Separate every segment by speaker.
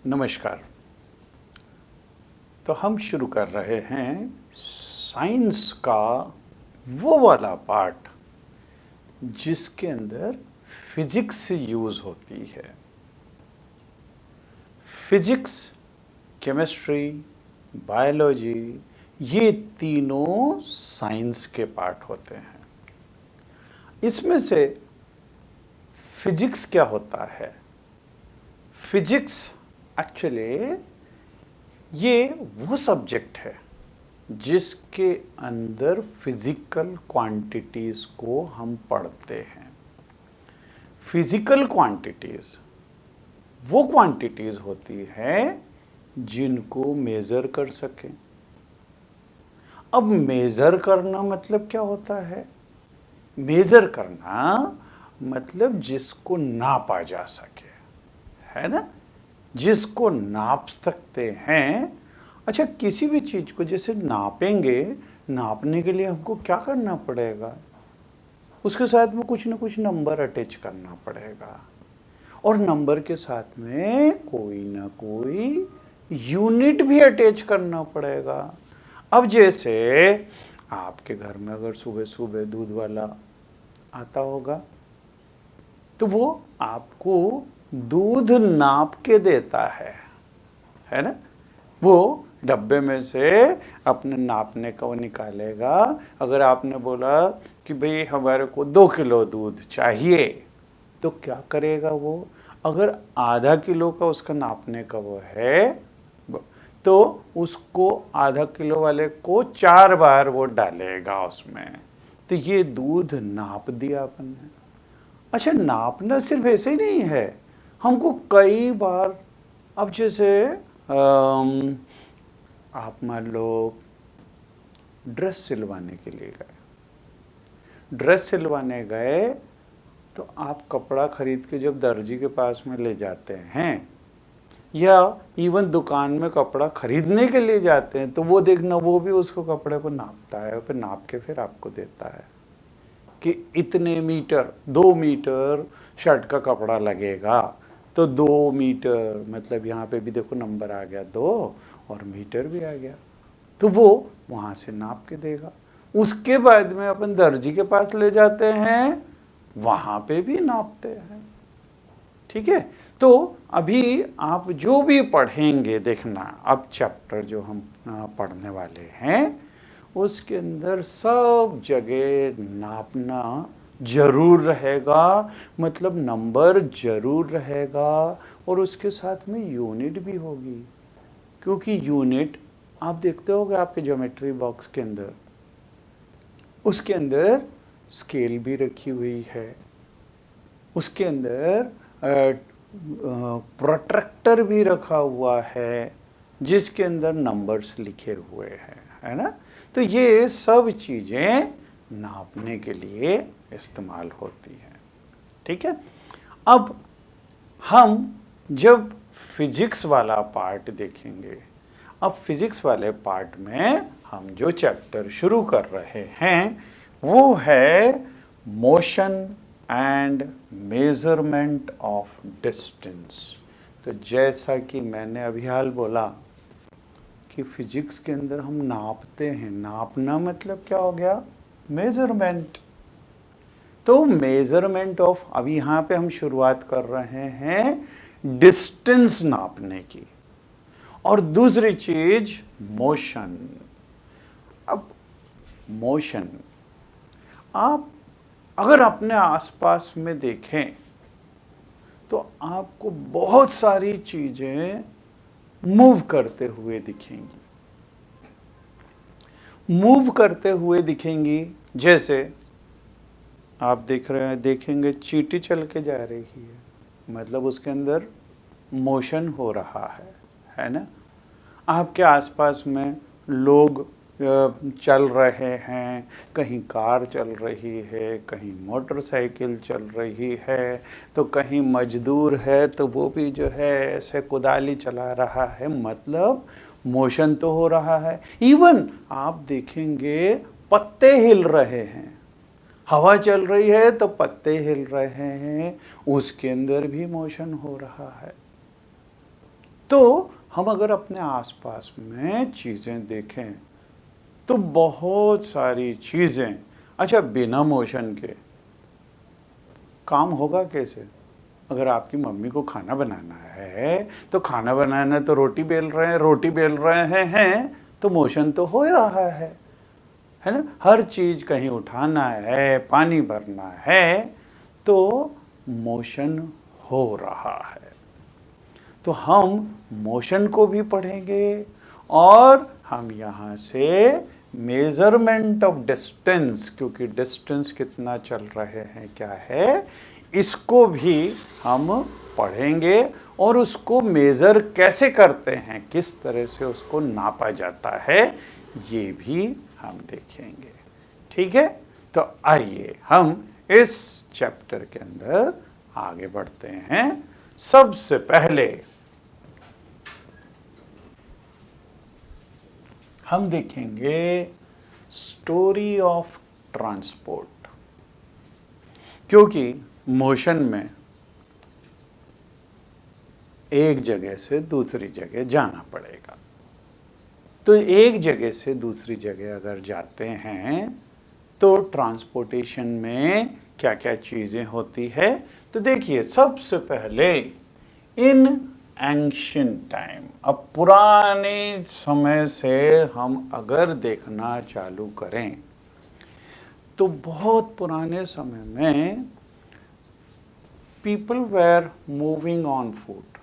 Speaker 1: नमस्कार। तो हम शुरू कर रहे हैं साइंस का वो वाला पार्ट जिसके अंदर फिजिक्स यूज़ होती है। फिजिक्स, केमिस्ट्री, बायोलॉजी, ये तीनों साइंस के पार्ट होते हैं। इसमें से फिजिक्स क्या होता है? फिजिक्स एक्चुअली ये वो सब्जेक्ट है जिसके अंदर फिजिकल क्वांटिटीज़ को हम पढ़ते हैं। फिजिकल क्वांटिटीज़ वो क्वांटिटीज़ होती हैं जिनको मेज़र कर सकें। अब मेज़र करना मतलब क्या होता है? मेज़र करना मतलब जिसको नापा जा सके, है ना? जिसको नाप सकते हैं। अच्छा, किसी भी चीज़ को जैसे नापेंगे, नापने के लिए हमको क्या करना पड़ेगा? उसके साथ में कुछ ना कुछ नंबर अटैच करना पड़ेगा, और नंबर के साथ में कोई ना कोई यूनिट भी अटैच करना पड़ेगा। अब जैसे आपके घर में अगर सुबह सुबह दूध वाला आता होगा तो वो आपको दूध नाप के देता है ना? वो डब्बे में से अपने नापने का वो निकालेगा। अगर आपने बोला कि भाई हमारे को 2 किलो दूध चाहिए, तो क्या करेगा वो? अगर आधा किलो का उसका नापने का वो है, तो उसको आधा किलो वाले को 4 बार वो डालेगा उसमें। तो ये दूध नाप दिया अपन ने। अच्छा, नापना सिर्फ ऐसे ही नहीं है, हमको कई बार, अब जैसे आप मान लो ड्रेस सिलवाने के लिए गए, ड्रेस सिलवाने गए तो आप कपड़ा खरीद के जब दर्जी के पास में ले जाते हैं, या इवन दुकान में कपड़ा खरीदने के लिए जाते हैं, तो वो देखना, वो भी उसको कपड़े को नापता है, फिर नाप के फिर आपको देता है कि इतने मीटर, 2 मीटर शर्ट का कपड़ा लगेगा। तो 2 मीटर मतलब यहाँ पे भी देखो नंबर आ गया 2 और मीटर भी आ गया, तो वो वहाँ से नाप के देगा। उसके बाद में अपन दर्जी के पास ले जाते हैं, वहाँ पे भी नापते हैं। ठीक है? तो अभी आप जो भी पढ़ेंगे, देखना अब चैप्टर जो हम पढ़ने वाले हैं उसके अंदर सब जगह नापना जरूर रहेगा, मतलब नंबर जरूर रहेगा, और उसके साथ में यूनिट भी होगी। क्योंकि यूनिट आप देखते होगे आपके ज्योमेट्री बॉक्स के अंदर, उसके अंदर स्केल भी रखी हुई है, उसके अंदर प्रोट्रैक्टर भी रखा हुआ है जिसके अंदर नंबर्स लिखे हुए हैं, है ना? तो ये सब चीज़ें नापने के लिए इस्तेमाल होती हैं। ठीक है? अब हम जब फिजिक्स वाला पार्ट देखेंगे, अब फिजिक्स वाले पार्ट में हम जो चैप्टर शुरू कर रहे हैं वो है motion and measurement of distance. तो जैसा कि मैंने अभी हाल बोला कि फिजिक्स के अंदर हम नापते हैं, नापना मतलब क्या हो गया? मेजरमेंट। तो मेजरमेंट ऑफ, अभी यहाँ पे हम शुरुआत कर रहे हैं डिस्टेंस नापने की, और दूसरी चीज मोशन। अब मोशन, आप अगर अपने आसपास में देखें तो आपको बहुत सारी चीजें मूव करते हुए दिखेंगी, मूव करते हुए दिखेंगी। जैसे आप देख रहे हैं, देखेंगे चींटी चल के जा रही है, मतलब उसके अंदर मोशन हो रहा है ना? आपके आसपास में लोग चल रहे हैं, कहीं कार चल रही है, कहीं मोटरसाइकिल चल रही है, तो कहीं मजदूर है तो वो भी जो है ऐसे कुदाली चला रहा है, मतलब मोशन तो हो रहा है। इवन आप देखेंगे पत्ते हिल रहे हैं, हवा चल रही है तो पत्ते हिल रहे हैं, उसके अंदर भी मोशन हो रहा है। तो हम अगर अपने आसपास में चीज़ें देखें तो बहुत सारी चीज़ें, अच्छा बिना मोशन के काम होगा कैसे? अगर आपकी मम्मी को खाना बनाना है तो खाना बनाना, तो रोटी बेल रहे हैं, रोटी बेल रहे हैं तो मोशन तो हो रहा है ना? हर चीज़ कहीं उठाना है, पानी भरना है तो मोशन हो रहा है। तो हम मोशन को भी पढ़ेंगे और हम यहाँ से मेज़रमेंट ऑफ डिस्टेंस, क्योंकि डिस्टेंस कितना चल रहे हैं क्या है, इसको भी हम पढ़ेंगे और उसको मेज़र कैसे करते हैं, किस तरह से उसको नापा जाता है, ये भी हम देखेंगे। ठीक है, तो आइए हम इस चैप्टर के अंदर आगे बढ़ते हैं। सबसे पहले हम देखेंगे स्टोरी ऑफ ट्रांसपोर्ट, क्योंकि मोशन में एक जगह से दूसरी जगह जाना पड़ेगा। तो एक जगह से दूसरी जगह अगर जाते हैं तो ट्रांसपोर्टेशन में क्या क्या चीज़ें होती है, तो देखिए सबसे पहले इन एंशिएंट टाइम, अब पुराने समय से हम अगर देखना चालू करें तो बहुत पुराने समय में people were moving on foot,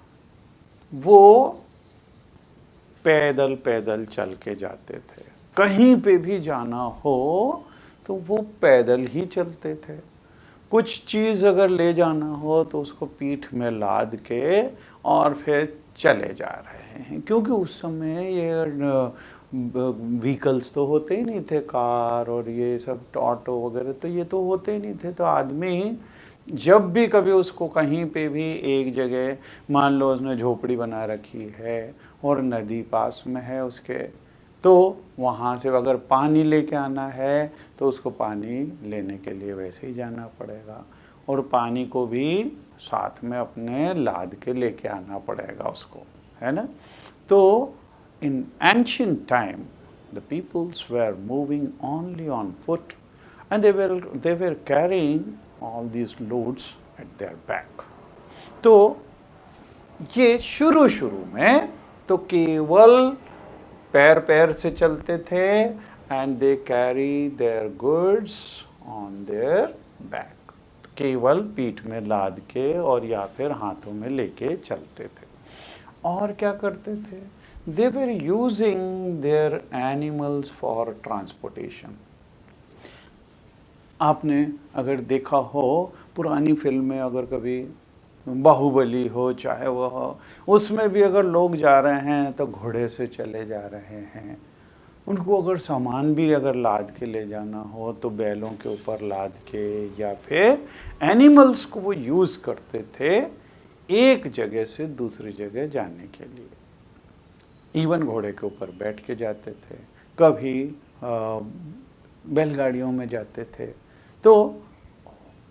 Speaker 1: वो पैदल पैदल चल के जाते थे। कहीं पे भी जाना हो तो वो पैदल ही चलते थे। कुछ चीज़ अगर ले जाना हो तो उसको पीठ में लाद के और फिर चले जा रहे हैं, क्योंकि उस समय ये व्हीकल्स तो होते ही नहीं थे, कार और ये सब ऑटो वगैरह तो ये तो होते ही नहीं थे। तो आदमी जब भी कभी उसको कहीं पे भी एक जगह, मान लो उसने झोपड़ी बना रखी है और नदी पास में है उसके, तो वहाँ से अगर पानी लेके आना है तो उसको पानी लेने के लिए वैसे ही जाना पड़ेगा, और पानी को भी साथ में अपने लाद के लेके आना पड़ेगा उसको, है ना? तो in ancient time the peoples were moving only on foot and they were carrying all these loads at their back. तो ये शुरू में तो केवल पैर पैर से चलते थे, and they carry their goods on their back, केवल पीठ में लाद के और या फिर हाथों में लेके चलते थे। और क्या करते थे? They were using their animals for transportation. आपने अगर देखा हो पुरानी फिल्म में, अगर कभी बाहुबली हो चाहे वह हो, उसमें भी अगर लोग जा रहे हैं तो घोड़े से चले जा रहे हैं। उनको अगर सामान भी अगर लाद के ले जाना हो तो बैलों के ऊपर लाद के, या फिर एनिमल्स को वो यूज़ करते थे एक जगह से दूसरी जगह जाने के लिए। इवन घोड़े के ऊपर बैठ के जाते थे, कभी बैलगाड़ियों में जाते थे। तो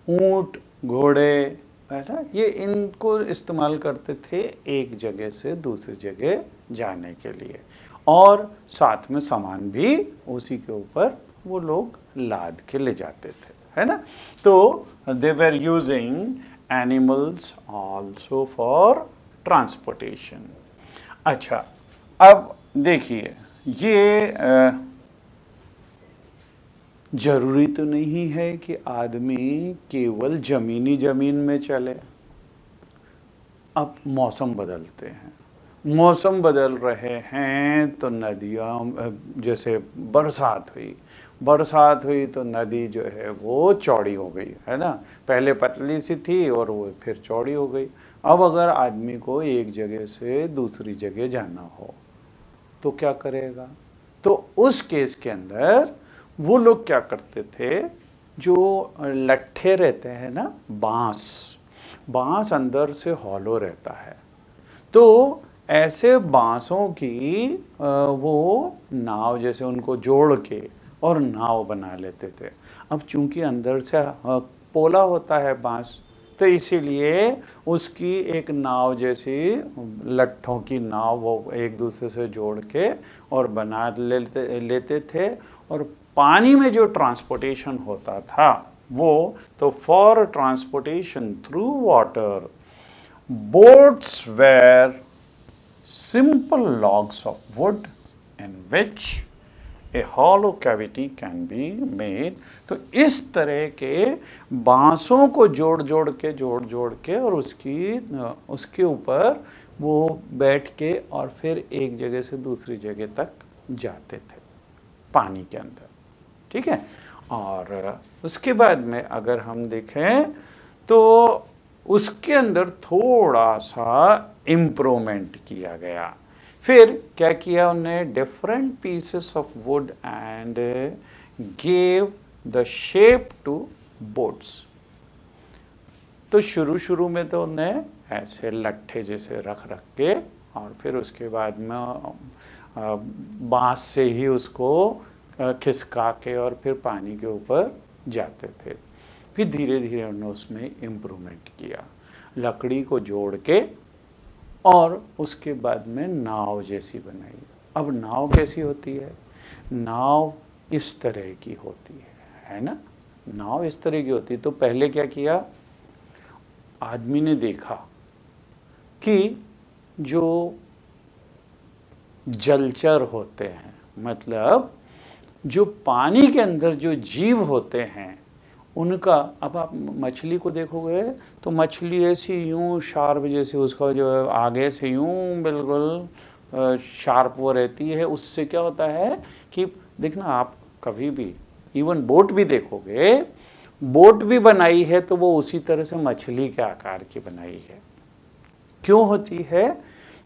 Speaker 1: ऊंट, घोड़े, है ना, ये इनको इस्तेमाल करते थे एक जगह से दूसरी जगह जाने के लिए, और साथ में सामान भी उसी के ऊपर वो लोग लाद के ले जाते थे, है ना? तो they were using animals also for transportation. अच्छा, अब देखिए ये जरूरी तो नहीं है कि आदमी केवल ज़मीन में चले। अब मौसम बदलते हैं, मौसम बदल रहे हैं तो नदियाँ, जैसे बरसात हुई तो नदी जो है वो चौड़ी हो गई, है ना? पहले पतली सी थी और वो फिर चौड़ी हो गई। अब अगर आदमी को एक जगह से दूसरी जगह जाना हो तो क्या करेगा? तो उस केस के अंदर वो लोग क्या करते थे, जो लट्ठे रहते हैं ना, बांस अंदर से हॉलो रहता है, तो ऐसे बांसों की वो नाव जैसे उनको जोड़ के और नाव बना लेते थे। अब चूंकि अंदर से पोला होता है बांस, तो इसीलिए उसकी एक नाव जैसी लट्ठों की नाव वो एक दूसरे से जोड़ के और बना लेते थे। और पानी में जो ट्रांसपोर्टेशन होता था वो, तो for transportation through water boats were simple logs of wood in which a hollow cavity can be made। तो इस तरह के बांसों को जोड़ जोड़ के और उसके ऊपर वो बैठ के और फिर एक जगह से दूसरी जगह तक जाते थे पानी के अंदर, ठीक है। और उसके बाद में अगर हम देखें तो उसके अंदर थोड़ा सा इम्प्रूवमेंट किया गया। फिर क्या किया उन्होंने, different pieces of wood and gave the shape to boats. तो शुरू में तो उन्हें ऐसे लट्ठे जैसे रख के और फिर उसके बाद में बांस से ही उसको खिसका के और फिर पानी के ऊपर जाते थे। फिर धीरे धीरे उन्होंने उसमें इम्प्रूवमेंट किया, लकड़ी को जोड़ के और उसके बाद में नाव जैसी बनाई। अब नाव कैसी होती है, नाव इस तरह की होती है ना, नाव इस तरह की होती है। तो पहले क्या किया, आदमी ने देखा कि जो जलचर होते हैं, मतलब जो पानी के अंदर जो जीव होते हैं उनका, अब आप मछली को देखोगे तो मछली ऐसी यूं शार्प जैसे उसका जो आगे से यूं बिल्कुल शार्प वो रहती है। उससे क्या होता है कि देखना आप कभी भी इवन बोट भी देखोगे, बोट भी बनाई है तो वो उसी तरह से मछली के आकार की बनाई है। क्यों होती है,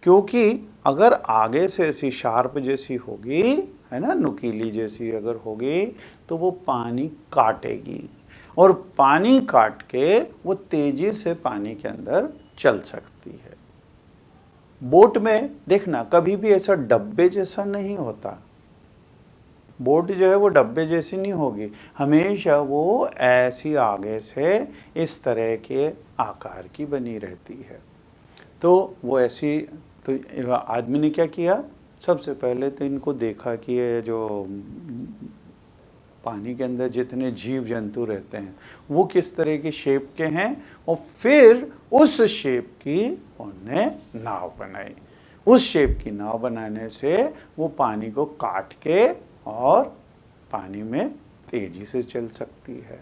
Speaker 1: क्योंकि अगर आगे से ऐसी शार्प जैसी होगी, है ना, नुकीली जैसी अगर होगी तो वो पानी काटेगी और पानी काट के वो तेजी से पानी के अंदर चल सकती है। बोट में देखना कभी भी ऐसा डब्बे जैसा नहीं होता, बोट जो है वो डब्बे जैसी नहीं होगी, हमेशा वो ऐसी आगे से इस तरह के आकार की बनी रहती है। तो वो ऐसी, तो आदमी ने क्या किया, सबसे पहले तो इनको देखा कि ये जो पानी के अंदर जितने जीव जंतु रहते हैं वो किस तरह की शेप के हैं, और फिर उस शेप की उन्होंने नाव बनाई। उस शेप की नाव बनाने से वो पानी को काट के और पानी में तेजी से चल सकती है।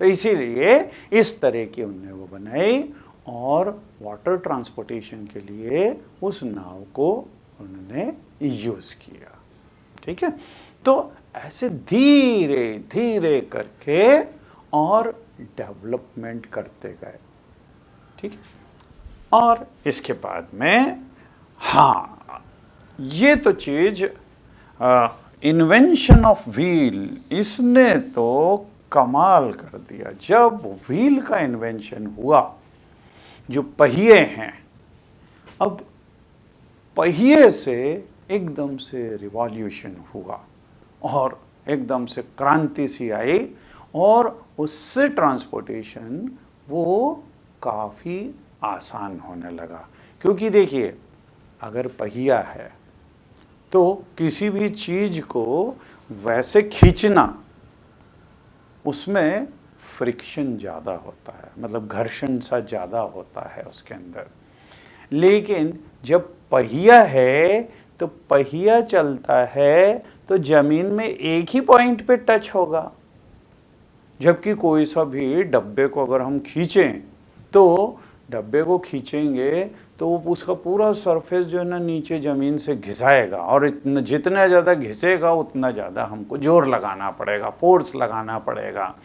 Speaker 1: तो इसीलिए इस तरह की उन्होंने वो बनाई और वाटर ट्रांसपोर्टेशन के लिए उस नाव को उन्होंने यूज़ किया, ठीक है। तो ऐसे धीरे धीरे करके और डेवलपमेंट करते गए, ठीक है। और इसके बाद में हाँ, ये तो चीज इन्वेंशन ऑफ व्हील, इसने तो कमाल कर दिया। जब व्हील का इन्वेंशन हुआ, जो पहिए हैं, अब पहिए से एकदम से रिवॉल्यूशन हुआ और एकदम से क्रांति सी आई और उससे ट्रांसपोर्टेशन वो काफ़ी आसान होने लगा। क्योंकि देखिए, अगर पहिया है तो किसी भी चीज़ को वैसे खींचना, उसमें फ्रिक्शन ज़्यादा होता है, मतलब घर्षण सा ज़्यादा होता है उसके अंदर। लेकिन जब पहिया है तो पहिया चलता है तो ज़मीन में एक ही पॉइंट पे टच होगा। जबकि कोई सा भी डब्बे को अगर हम खींचें तो डब्बे को खींचेंगे तो उसका पूरा सरफेस जो है ना नीचे ज़मीन से घिसाएगा, और इतना जितना ज़्यादा घिसेगा उतना ज़्यादा हमको जोर लगाना पड़ेगा, फोर्स लगाना पड़ेगा।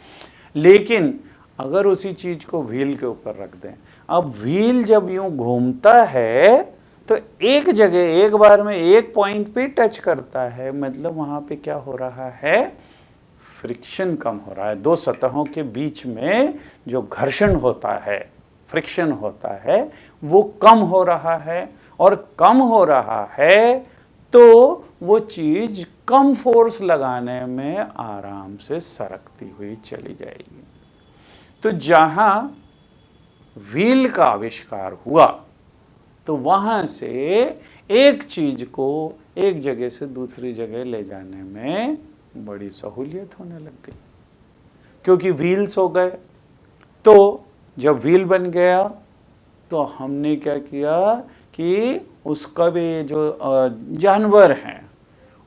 Speaker 1: लेकिन अगर उसी चीज़ को व्हील के ऊपर रख दें, अब व्हील जब यूँ घूमता है तो एक जगह एक बार में एक पॉइंट पे टच करता है, मतलब वहाँ पे क्या हो रहा है, फ्रिक्शन कम हो रहा है। दो सतहों के बीच में जो घर्षण होता है, फ्रिक्शन होता है, वो कम हो रहा है, और कम हो रहा है तो वो चीज़ कम फोर्स लगाने में आराम से सरकती हुई चली जाएगी। तो जहाँ व्हील का आविष्कार हुआ तो वहाँ से एक चीज़ को एक जगह से दूसरी जगह ले जाने में बड़ी सहूलियत होने लग गई, क्योंकि व्हील्स हो गए। तो जब व्हील बन गया तो हमने क्या किया कि उसका भी जो जानवर हैं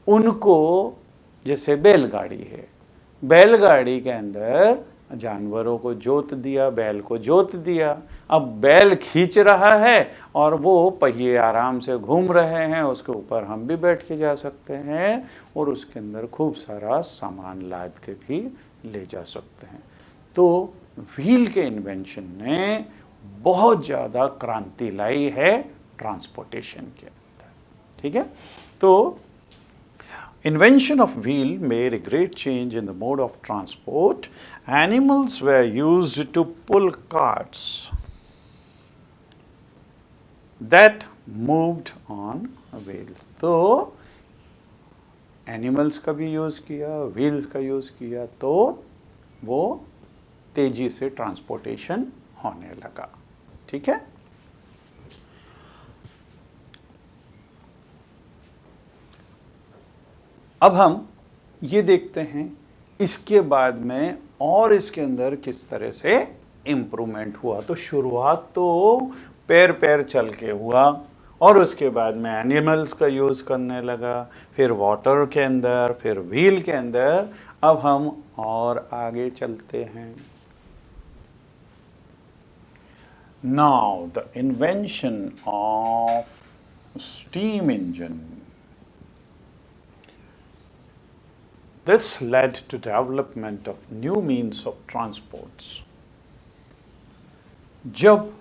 Speaker 1: उनको, जैसे बैलगाड़ी है, बैलगाड़ी के अंदर जानवरों को जोत दिया, बैल को जोत दिया। अब बैल खींच रहा है और वो पहिए आराम से घूम रहे हैं, उसके ऊपर हम भी बैठ के जा सकते हैं और उसके अंदर खूब सारा सामान लाद के भी ले जा सकते हैं। तो व्हील के इन्वेंशन ने बहुत ज़्यादा क्रांति लाई है ट्रांसपोर्टेशन के अंदर, ठीक है। तो invention of wheel made a great change in the mode of transport. Animals were used to pull carts that moved on wheels. तो एनिमल्स का भी यूज़ किया, व्हील्स का यूज़ किया, तो वो तेजी से ट्रांसपोर्टेशन होने लगा, ठीक है। अब हम ये देखते हैं इसके बाद में और इसके अंदर किस तरह से इम्प्रूवमेंट हुआ। तो शुरुआत तो पैर पैर चल के हुआ और उसके बाद में एनिमल्स का यूज़ करने लगा, फिर वाटर के अंदर, फिर व्हील के अंदर। अब हम और आगे चलते हैं। Now the invention of steam engine, this led to development of new means of transports. जब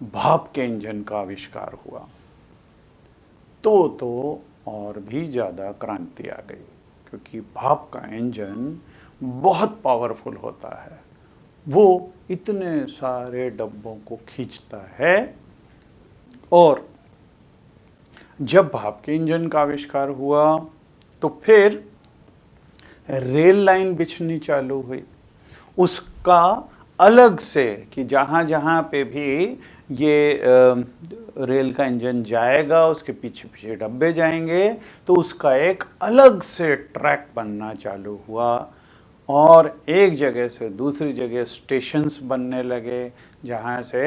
Speaker 1: भाप के इंजन का आविष्कार हुआ तो और भी ज़्यादा क्रांति आ गई, क्योंकि भाप का इंजन बहुत पावरफुल होता है। वो इतने सारे डब्बों को खींचता है और जब भाप के इंजन का आविष्कार हुआ तो फिर रेल लाइन बिछनी चालू हुई। उसका अलग से कि जहाँ जहाँ पे भी ये रेल का इंजन जाएगा उसके पीछे पीछे डब्बे जाएंगे, तो उसका एक अलग से ट्रैक बनना चालू हुआ और एक जगह से दूसरी जगह स्टेशंस बनने लगे, जहाँ से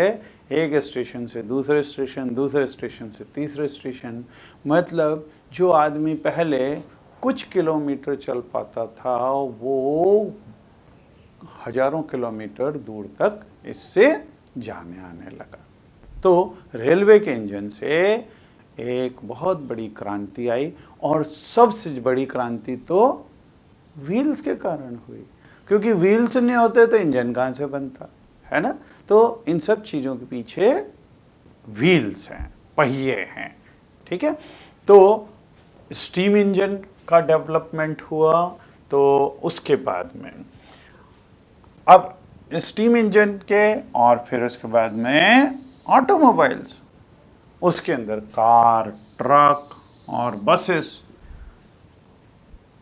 Speaker 1: एक स्टेशन से दूसरे स्टेशन, दूसरे स्टेशन से तीसरे स्टेशन। मतलब जो आदमी पहले कुछ किलोमीटर चल पाता था वो हजारों किलोमीटर दूर तक इससे जाने आने लगा। तो रेलवे के इंजन से एक बहुत बड़ी क्रांति आई और सबसे बड़ी क्रांति तो व्हील्स के कारण हुई, क्योंकि व्हील्स नहीं होते तो इंजन कहाँ से बनता, है ना। तो इन सब चीज़ों के पीछे व्हील्स हैं, पहिए हैं, ठीक है। तो स्टीम इंजन का डेवलपमेंट हुआ। तो उसके बाद में अब स्टीम इंजन के और फिर उसके बाद में ऑटोमोबाइल्स, उसके अंदर कार, ट्रक और बसेस।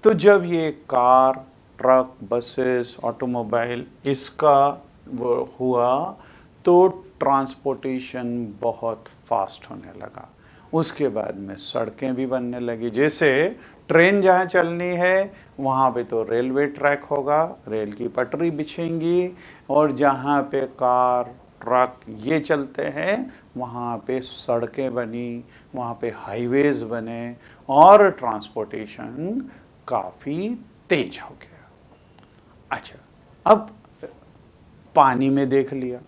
Speaker 1: तो जब ये कार, ट्रक, बसेस, ऑटोमोबाइल इसका वो हुआ तो ट्रांसपोर्टेशन बहुत फास्ट होने लगा। उसके बाद में सड़कें भी बनने लगी। जैसे ट्रेन जहाँ चलनी है वहाँ पे तो रेलवे ट्रैक होगा, रेल की पटरी बिछेंगी, और जहाँ पे कार, ट्रक ये चलते हैं वहाँ पे सड़कें बनी, वहाँ पे हाईवेज बने और ट्रांसपोर्टेशन काफ़ी तेज हो गया। अच्छा, अब पानी में देख लिया,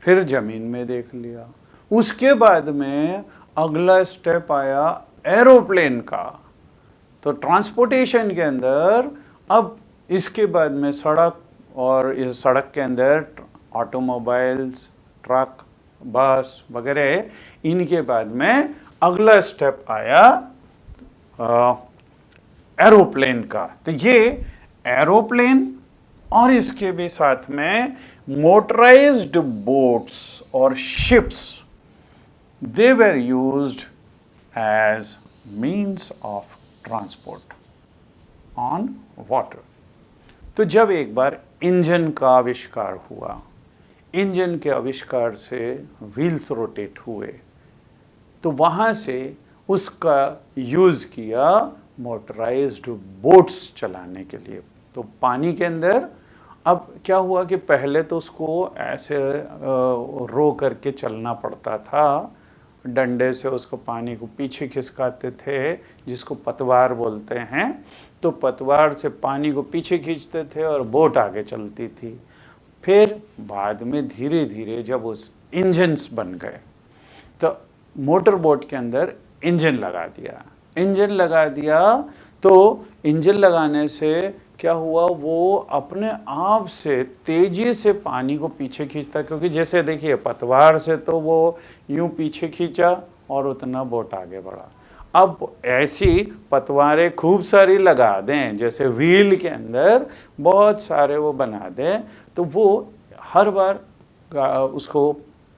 Speaker 1: फिर ज़मीन में देख लिया, उसके बाद में अगला स्टेप आया एरोप्लेन का। तो ट्रांसपोर्टेशन के अंदर अब इसके बाद में सड़क, और इस सड़क के अंदर ऑटोमोबाइल्स, ट्रक, बस वगैरह, इनके बाद में अगला स्टेप आया एरोप्लेन का। तो ये एरोप्लेन और इसके भी साथ में मोटराइज्ड बोट्स और ships, they were used as means of transport on water. तो जब एक बार इंजन का आविष्कार हुआ, इंजन के आविष्कार से व्हील्स रोटेट हुए, तो वहाँ से उसका यूज़ किया मोटराइज्ड बोट्स चलाने के लिए। तो पानी के अंदर अब क्या हुआ कि पहले तो उसको ऐसे रो करके चलना पड़ता था, डंडे से उसको पानी को पीछे खिसकाते थे, जिसको पतवार बोलते हैं। तो पतवार से पानी को पीछे खींचते थे और बोट आगे चलती थी। फिर बाद में धीरे धीरे जब उस इंजन्स बन गए तो मोटर बोट के अंदर इंजन लगा दिया। इंजन लगा दिया तो इंजन लगाने से क्या हुआ, वो अपने आप से तेजी से पानी को पीछे खींचता, क्योंकि जैसे देखिए पतवार से तो वो यूं पीछे खींचा और उतना बोट आगे बढ़ा। अब ऐसी पतवारें खूब सारी लगा दें, जैसे व्हील के अंदर बहुत सारे वो बना दें, तो वो हर बार उसको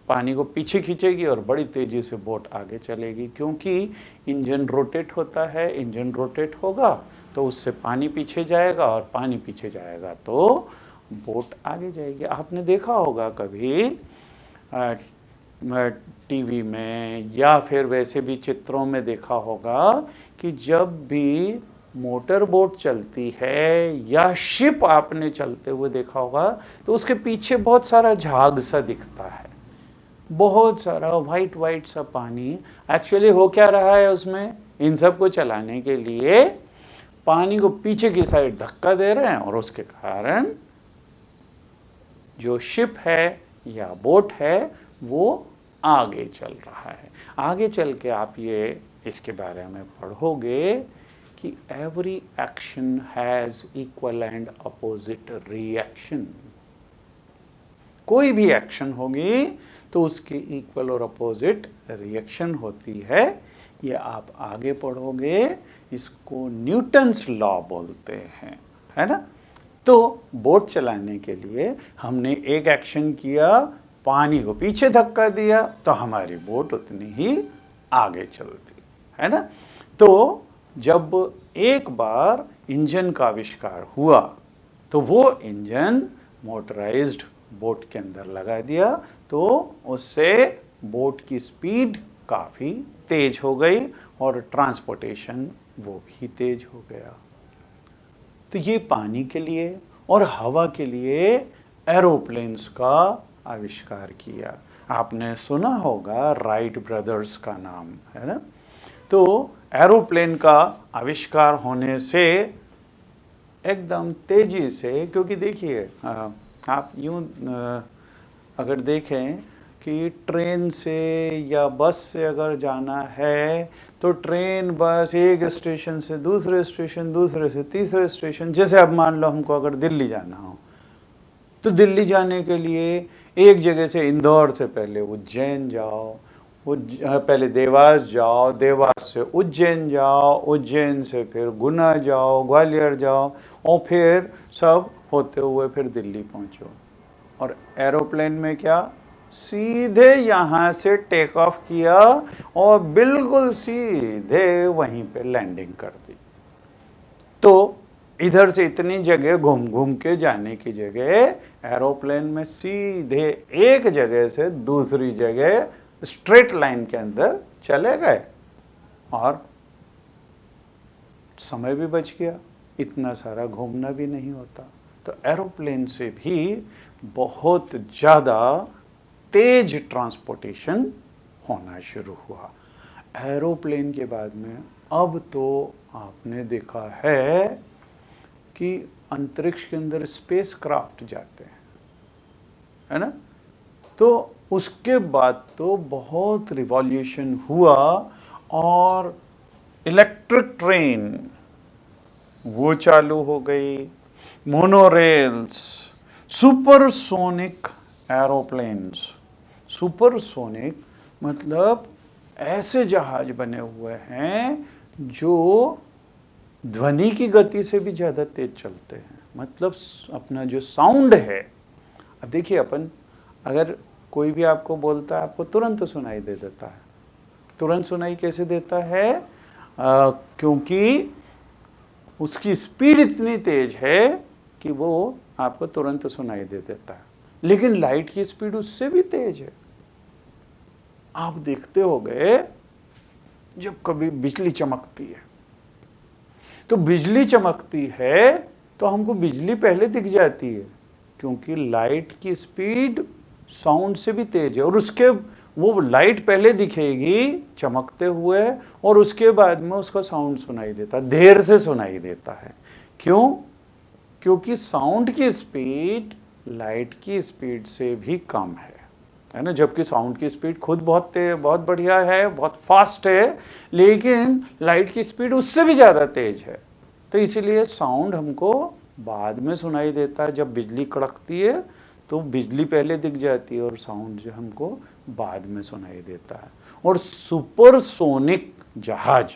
Speaker 1: पानी को पीछे खींचेगी और बड़ी तेज़ी से बोट आगे चलेगी, क्योंकि इंजन रोटेट होता है। इंजन रोटेट होगा तो उससे पानी पीछे जाएगा और पानी पीछे जाएगा तो बोट आगे जाएगी। आपने देखा होगा कभी टीवी में या फिर वैसे भी चित्रों में देखा होगा कि जब भी मोटर बोट चलती है या शिप आपने चलते हुए देखा होगा तो उसके पीछे बहुत सारा झाग सा दिखता है, बहुत सारा वाइट वाइट सा पानी। एक्चुअली हो क्या रहा है उसमें, इन सब को चलाने के लिए पानी को पीछे की साइड धक्का दे रहे हैं और उसके कारण जो शिप है या बोट है वो आगे चल रहा है। आगे चल के आप ये इसके बारे में पढ़ोगे कि every action has equal and opposite reaction. कोई भी एक्शन होगी तो उसकी इक्वल और अपोजिट रिएक्शन होती है। ये आप आगे पढ़ोगे, इसको न्यूटन्स लॉ बोलते हैं, है ना। तो बोट चलाने के लिए हमने एक एक्शन किया, पानी को पीछे धक्का दिया तो हमारी बोट उतनी ही आगे चलती है ना। तो जब एक बार इंजन का आविष्कार हुआ तो वो इंजन मोटराइज्ड बोट के अंदर लगा दिया, तो उससे बोट की स्पीड काफ़ी तेज हो गई और ट्रांसपोर्टेशन वो भी तेज हो गया। तो ये पानी के लिए और हवा के लिए एरोप्लेन्स का आविष्कार किया। आपने सुना होगा राइट ब्रदर्स का नाम, है ना। तो एरोप्लेन का आविष्कार होने से एकदम तेजी से, क्योंकि देखिए आप यूँ अगर देखें कि ट्रेन से या बस से अगर जाना है तो ट्रेन बस एक स्टेशन से दूसरे स्टेशन, दूसरे से तीसरे स्टेशन, जैसे अब मान लो हमको अगर दिल्ली जाना हो तो दिल्ली जाने के लिए एक जगह से इंदौर से पहले उज्जैन जाओ, पहले देवास जाओ, देवास से उज्जैन जाओ, उज्जैन से फिर गुना जाओ, ग्वालियर जाओ और फिर सब होते हुए फिर दिल्ली पहुंचो। और एरोप्लेन में क्या, सीधे यहाँ से टेक ऑफ किया और बिल्कुल सीधे वहीं पे लैंडिंग कर दी। तो इधर से इतनी जगह घूम घूम के जाने की जगह एरोप्लेन में सीधे एक जगह से दूसरी जगह स्ट्रेट लाइन के अंदर चले गए और समय भी बच गया, इतना सारा घूमना भी नहीं होता। तो एरोप्लेन से भी बहुत ज़्यादा तेज ट्रांसपोर्टेशन होना शुरू हुआ। एरोप्लेन के बाद में अब तो आपने देखा है कि अंतरिक्ष के अंदर स्पेस क्राफ्ट जाते हैं, है ना। तो उसके बाद तो बहुत रिवॉल्यूशन हुआ और इलेक्ट्रिक ट्रेन वो चालू हो गई, मोनोरेल्स, सुपरसोनिक एरोप्लेन्स। सुपरसोनिक मतलब ऐसे जहाज बने हुए हैं जो ध्वनि की गति से भी ज़्यादा तेज चलते हैं। मतलब अपना जो साउंड है, अब देखिए अपन अगर कोई भी आपको बोलता है आपको तुरंत सुनाई दे देता है। तुरंत सुनाई कैसे देता है? क्योंकि उसकी स्पीड इतनी तेज है कि वो आपको तुरंत सुनाई दे देता है। लेकिन लाइट की स्पीड उससे भी तेज है। आप देखते होंगे जब कभी बिजली चमकती है तो बिजली चमकती है तो हमको बिजली पहले दिख जाती है, क्योंकि लाइट की स्पीड साउंड से भी तेज है, और उसके वो लाइट पहले दिखेगी चमकते हुए और उसके बाद में उसका साउंड सुनाई देता है, देर से सुनाई देता है। क्यों? क्योंकि साउंड की स्पीड लाइट की स्पीड से भी कम है ना। जबकि साउंड की स्पीड खुद बहुत बढ़िया है, बहुत फास्ट है, लेकिन लाइट की स्पीड उससे भी ज़्यादा तेज है। तो इसीलिए साउंड हमको बाद में सुनाई देता है। जब बिजली कड़कती है तो बिजली पहले दिख जाती है और साउंड जो हमको बाद में सुनाई देता है। और सुपरसोनिक जहाज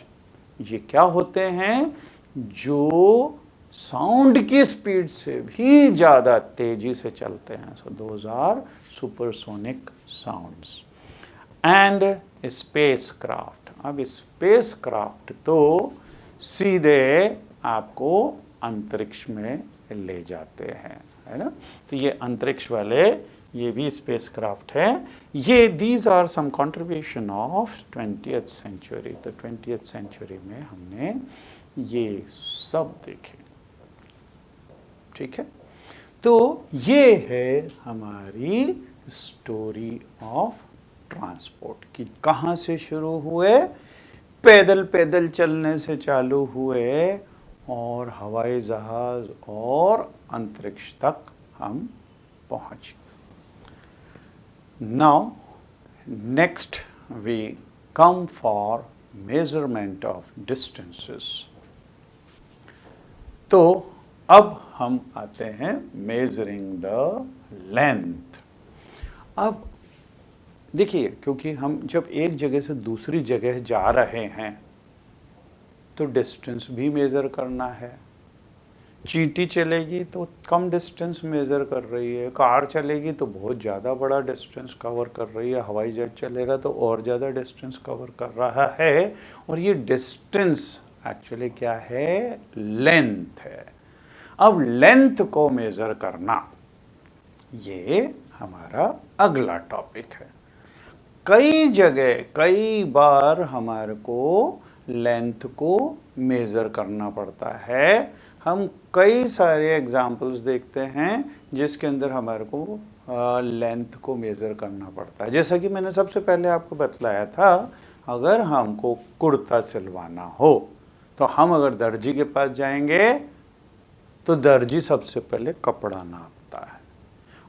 Speaker 1: ये क्या होते हैं? जो साउंड की स्पीड से भी ज़्यादा तेजी से चलते हैं। So those are supersonic sounds. And spacecraft. अब स्पेसक्राफ्ट तो सीधे आपको अंतरिक्ष में ले जाते हैं, है ना। तो ये अंतरिक्ष वाले ये भी स्पेसक्राफ्ट है। ये these are some contribution of 20th century. तो 20th सेंचुरी में हमने ये सब देखे, ठीक है। तो ये है हमारी स्टोरी ऑफ ट्रांसपोर्ट कि कहाँ से शुरू हुए, पैदल पैदल चलने से चालू हुए और हवाई जहाज और अंतरिक्ष तक हम पहुँचे। Now next we come for measurement of distances. तो अब हम आते हैं मेजरिंग द लेंथ। अब देखिए, क्योंकि हम जब एक जगह से दूसरी जगह जा रहे हैं तो डिस्टेंस भी मेज़र करना है। चींटी चलेगी तो कम डिस्टेंस मेज़र कर रही है, कार चलेगी तो बहुत ज़्यादा बड़ा डिस्टेंस कवर कर रही है, हवाई जहाज चलेगा तो और ज़्यादा डिस्टेंस कवर कर रहा है। और ये डिस्टेंस एक्चुअली क्या है? लेंथ है। अब लेंथ को मेज़र करना ये हमारा अगला टॉपिक है। कई जगह कई बार हमारे को लेंथ को मेज़र करना पड़ता है। हम कई सारे एग्जाम्पल्स देखते हैं जिसके अंदर हमारे को लेंथ को मेज़र करना पड़ता है। जैसा कि मैंने सबसे पहले आपको बतलाया था, अगर हमको कुर्ता सिलवाना हो तो हम अगर दर्जी के पास जाएंगे तो दर्जी सबसे पहले कपड़ा नापता है।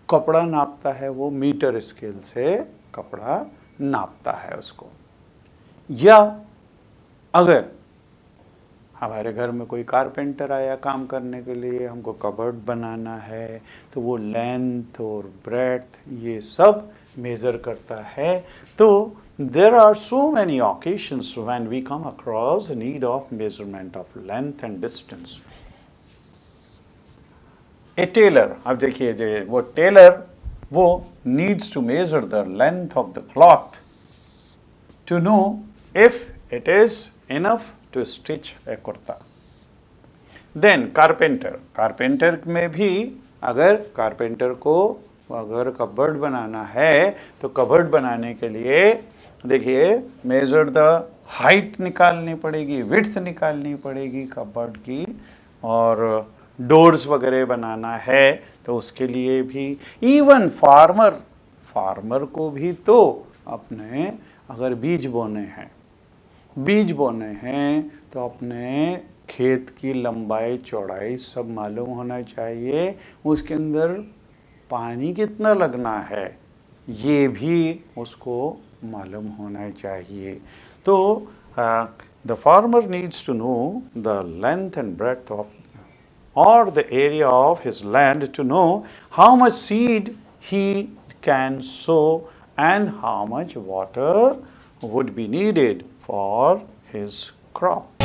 Speaker 1: कपड़ा नापता है वो मीटर स्केल से कपड़ा नापता है उसको। या अगर हमारे घर में कोई कारपेंटर आया काम करने के लिए, हमको कबर्ड बनाना है, तो वो लेंथ और ब्रेड्थ ये सब मेज़र करता है। तो there are so many occasions when we come across need of measurement of length and distance. A tailor, अब देखिए जो वो टेलर वो needs to measure the length of the cloth to know if it is enough to stitch a kurta. Then carpenter में भी अगर carpenter को अगर कबर्ड बनाना है तो कबर्ड बनाने के लिए देखिए मेजर द हाइट निकालनी पड़ेगी, विड्थ निकालनी पड़ेगी कबर्ड की, और डोर्स वगैरह बनाना है तो उसके लिए भी। इवन फार्मर को भी तो अपने अगर बीज बोने हैं तो अपने खेत की लंबाई चौड़ाई सब मालूम होना चाहिए, उसके अंदर पानी कितना लगना है ये भी उसको मालूम होना चाहिए। तो the farmer needs to know the length and breadth of or the area of his land to know how much seed he can sow and how much water would be needed for his crop.